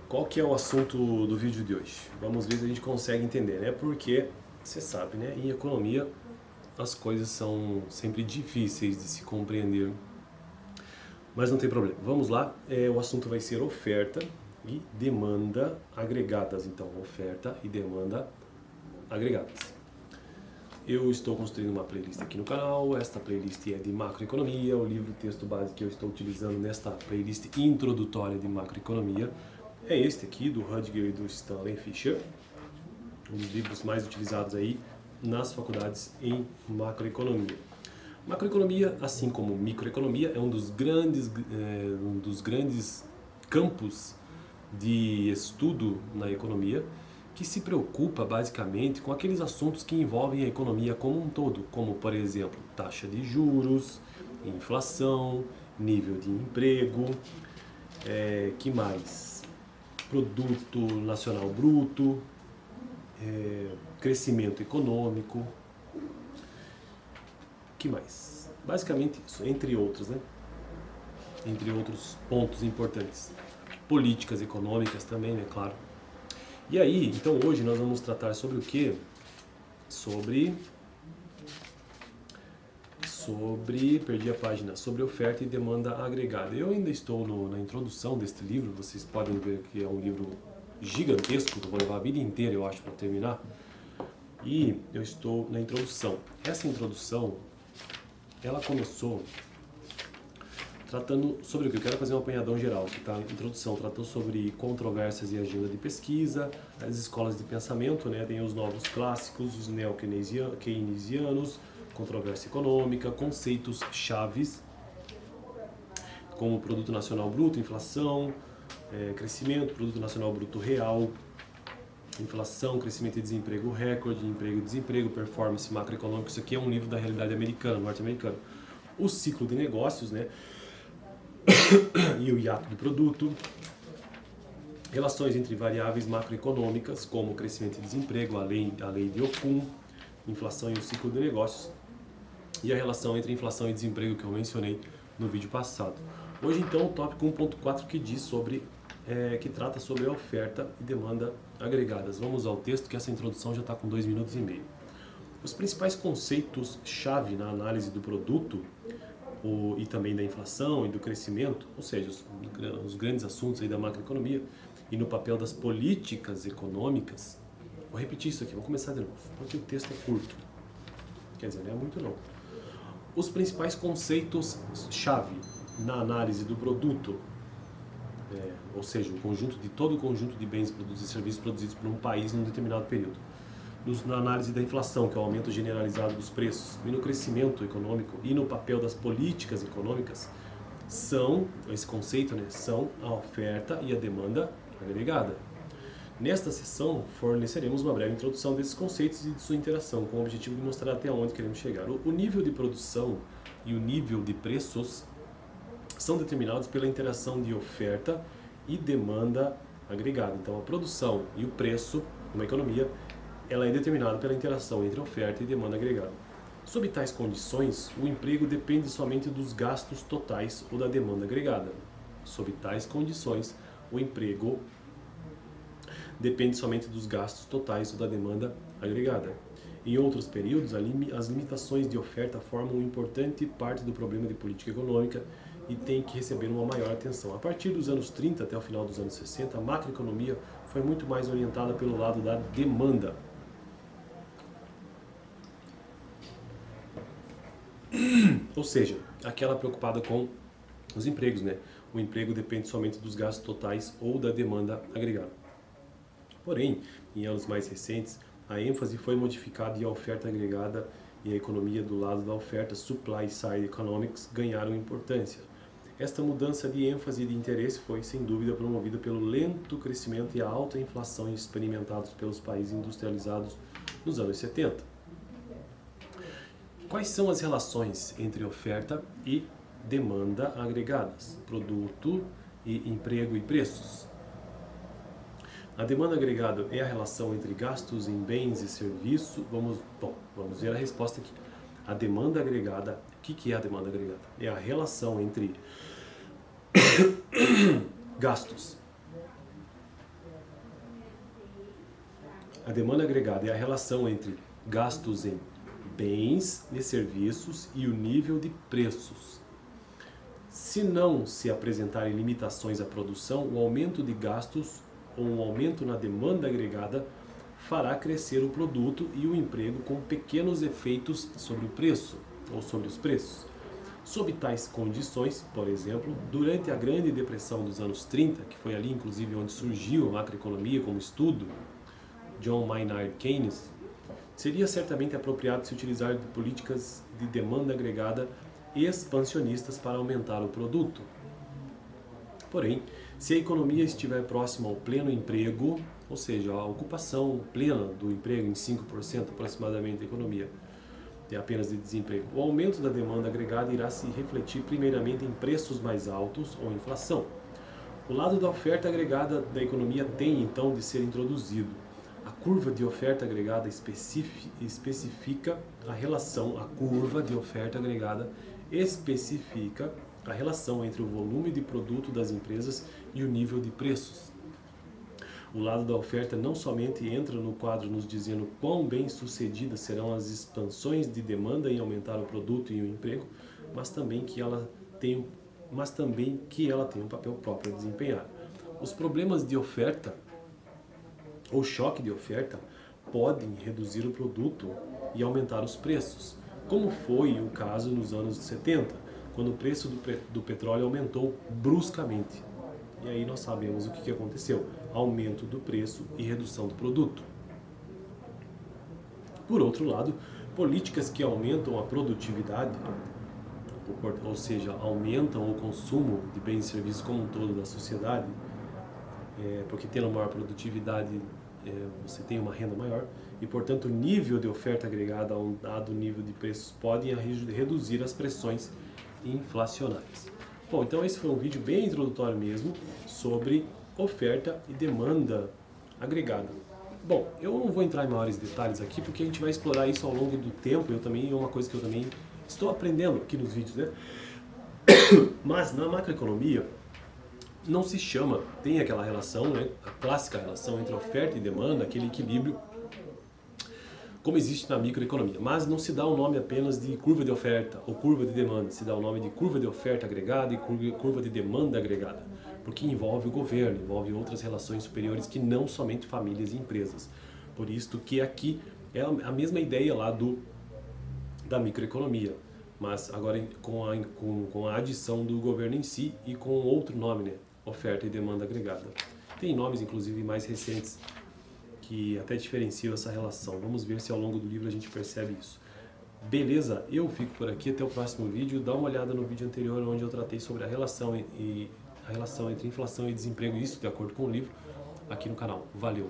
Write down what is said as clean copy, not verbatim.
Qual que é o assunto do vídeo de hoje? Vamos ver se a gente consegue entender, né? Porque, você sabe, né? Em economia as coisas são sempre difíceis de se compreender, mas não tem problema. Vamos lá, o assunto vai ser oferta e demanda agregadas. Então, oferta e demanda agregadas. Eu estou construindo uma playlist aqui no canal, esta playlist é de macroeconomia, o livro texto base que eu estou utilizando nesta playlist introdutória de macroeconomia é este aqui, do Rudiger e do Stanley Fischer, um dos livros mais utilizados aí nas faculdades em macroeconomia. Macroeconomia, assim como microeconomia, é um dos grandes campos de estudo na economia, que se preocupa basicamente com aqueles assuntos que envolvem a economia como um todo, como, por exemplo, taxa de juros, inflação, nível de emprego, que mais? Produto nacional bruto, crescimento econômico, que mais? Basicamente isso, entre outros, né? Entre outros pontos importantes. Políticas econômicas também, né? Claro. E aí, então hoje nós vamos tratar sobre o quê? Perdi a página, sobre oferta e demanda agregada. Eu ainda estou na introdução deste livro, vocês podem ver que é um livro gigantesco, que eu vou levar a vida inteira, eu acho, para terminar. E eu estou na introdução. Essa introdução, ela começou tratando sobre o que? Eu quero fazer um apanhadão geral, que está introdução, tratou sobre controvérsias e agenda de pesquisa, as escolas de pensamento, né? Tem os novos clássicos, os neo-keynesianos, controvérsia econômica, conceitos chaves, como produto nacional bruto, inflação, crescimento, produto nacional bruto real, inflação, crescimento e desemprego recorde, emprego e desemprego, performance macroeconômica. Isso aqui é um livro da realidade americana, norte-americana. O ciclo de negócios, né? E o hiato do produto, relações entre variáveis macroeconômicas, como crescimento e desemprego, a lei de Okun, inflação e o ciclo de negócios, e a relação entre inflação e desemprego que eu mencionei no vídeo passado. Hoje, então, o tópico 1.4 que trata sobre a oferta e demanda agregadas. Vamos ao texto, que essa introdução já está com 2 minutos e meio. Os principais conceitos-chave na análise do produto e também da inflação e do crescimento, ou seja, os grandes assuntos aí da macroeconomia e no papel das políticas econômicas. Vou repetir isso aqui, vou começar de novo, porque o texto é curto. Quer dizer, não é muito não. Os principais conceitos-chave na análise do produto, ou seja, todo o conjunto de bens, produtos e serviços produzidos por um país em um determinado período. Na análise da inflação, que é o aumento generalizado dos preços, e no crescimento econômico e no papel das políticas econômicas, esse conceito, né, são a oferta e a demanda agregada. Nesta sessão, forneceremos uma breve introdução desses conceitos e de sua interação, com o objetivo de mostrar até onde queremos chegar. O nível de produção e o nível de preços são determinados pela interação de oferta e demanda agregada. Então, a produção e o preço, numa economia, ela é determinada pela interação entre oferta e demanda agregada. Sob tais condições, o emprego depende somente dos gastos totais ou da demanda agregada. Sob tais condições, o emprego depende somente dos gastos totais ou da demanda agregada. Em outros períodos, as limitações de oferta formam uma importante parte do problema de política econômica e têm que receber uma maior atenção. A partir dos anos 30 até o final dos anos 60, a macroeconomia foi muito mais orientada pelo lado da demanda. Ou seja, aquela preocupada com os empregos, né? O emprego depende somente dos gastos totais ou da demanda agregada. Porém, em anos mais recentes, a ênfase foi modificada e a oferta agregada e a economia do lado da oferta, supply side economics, ganharam importância. Esta mudança de ênfase e de interesse foi, sem dúvida, promovida pelo lento crescimento e a alta inflação experimentados pelos países industrializados nos anos 70. Quais são as relações entre oferta e demanda agregadas? Produto e emprego e preços. A demanda agregada é a relação entre gastos em bens e serviços. Vamos ver a resposta aqui. A demanda agregada, o que é a demanda agregada? É a relação entre gastos A demanda agregada é a relação entre gastos em bens e serviços e o nível de preços. Se não se apresentarem limitações à produção, o aumento de gastos ou um aumento na demanda agregada fará crescer o produto e o emprego com pequenos efeitos sobre o preço ou sobre os preços. Sob tais condições, por exemplo, durante a Grande Depressão dos anos 30, que foi ali inclusive onde surgiu a macroeconomia como estudo, John Maynard Keynes, seria certamente apropriado se utilizar de políticas de demanda agregada expansionistas para aumentar o produto. Porém, se a economia estiver próxima ao pleno emprego, ou seja, a ocupação plena do emprego em 5% aproximadamente da economia, é apenas de desemprego, o aumento da demanda agregada irá se refletir primeiramente em preços mais altos ou inflação. O lado da oferta agregada da economia tem então de ser introduzido. A curva de oferta agregada especifica a relação, entre o volume de produto das empresas e o nível de preços. O lado da oferta não somente entra no quadro nos dizendo quão bem-sucedidas serão as expansões de demanda em aumentar o produto e o emprego, mas também que ela tem um papel próprio a desempenhar. Os problemas de oferta ou choque de oferta podem reduzir o produto e aumentar os preços, como foi o caso nos anos 70, quando o preço do petróleo aumentou bruscamente. E aí nós sabemos o que aconteceu: aumento do preço e redução do produto. Por outro lado, políticas que aumentam a produtividade, ou seja, aumentam o consumo de bens e serviços como um todo da sociedade, porque tendo maior produtividade você tem uma renda maior e, portanto, o nível de oferta agregada a um dado nível de preços podem reduzir as pressões inflacionárias. Bom, então esse foi um vídeo bem introdutório mesmo sobre oferta e demanda agregada. Bom, eu não vou entrar em maiores detalhes aqui porque a gente vai explorar isso ao longo do tempo. É uma coisa que eu também estou aprendendo aqui nos vídeos, né? Mas na macroeconomia não se chama, tem aquela relação, né, a clássica relação entre oferta e demanda, aquele equilíbrio como existe na microeconomia, mas não se dá o nome apenas de curva de oferta ou curva de demanda, se dá o nome de curva de oferta agregada e curva de demanda agregada, porque envolve o governo, envolve outras relações superiores que não somente famílias e empresas. Por isso que aqui é a mesma ideia lá da microeconomia, mas agora com a adição do governo em si e com outro nome, né? Oferta e demanda agregada. Tem nomes, inclusive, mais recentes que até diferenciam essa relação. Vamos ver se ao longo do livro a gente percebe isso. Beleza? Eu fico por aqui, até o próximo vídeo. Dá uma olhada no vídeo anterior, onde eu tratei sobre a relação entre inflação e desemprego, isso de acordo com o livro, aqui no canal. Valeu!